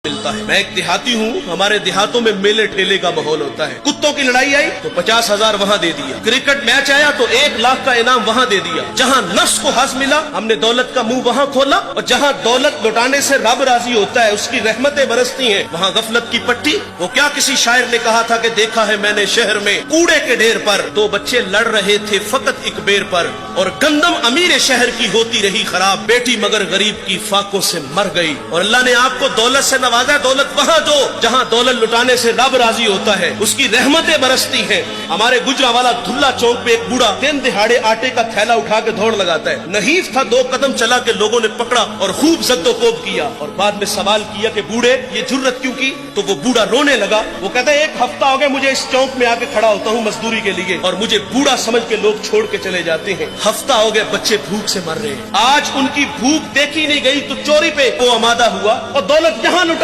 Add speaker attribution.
Speaker 1: ملتا ہے۔ میں ایک دیہاتی ہوں، ہمارے دیہاتوں میں میلے ٹھیلے کا ماحول ہوتا ہے۔ کتوں کی لڑائی آئی تو 50,000 وہاں دے دیا، کرکٹ میچ آیا تو 1 لاکھ کا انعام وہاں دے دیا۔ جہاں نفس کو ہنس ملا ہم نے دولت کا منہ وہاں کھولا، اور جہاں دولت لوٹانے سے رب راضی ہوتا ہے، اس کی رحمتیں برستی ہیں، وہاں غفلت کی پٹی۔ وہ کیا کسی شاعر نے کہا تھا کہ دیکھا ہے میں نے شہر میں کوڑے کے ڈھیر پر 2 بچے لڑ رہے تھے فقط ایک بیر پر، اور گندم امیر شہر کی ہوتی رہی خراب، بیٹی مگر غریب کی فاقوں سے مر گئی۔ اور اللہ نے آپ کو دولت سے نوازا، دولت وہاں دو جہاں دولت لٹانے سے رب راضی ہوتا ہے، اس کی رحمتیں برستی ہیں۔ ہمارے گجرانوالہ دھلا چوک پہ ایک بوڑھا دن دہاڑے آٹے کا تھیلا اٹھا کے دوڑ لگاتا ہے۔ نحیف تھا، 2 قدم چلا کے لوگوں نے پکڑا اور خوب زد و کوب کیا، اور بعد میں سوال کیا کہ بوڑھے یہ جرت کیوں کی؟ تو وہ بوڑھا رونے لگا۔ وہ کہتا ہے 1 ہفتہ ہو گیا مجھے اس چوک میں آ کے کھڑا ہوتا ہوں مزدوری کے لیے، اور مجھے بوڑھا سمجھ کے لوگ چھوڑ کے چلے جاتے ہیں۔ ہفتہ ہو گیا بچے بھوک سے مر رہے ہیں، آج ان کی بھوک دیکھی نہیں گئی تو چوری پہ وہ آمادہ ہوا، اور دولت جہاں لٹا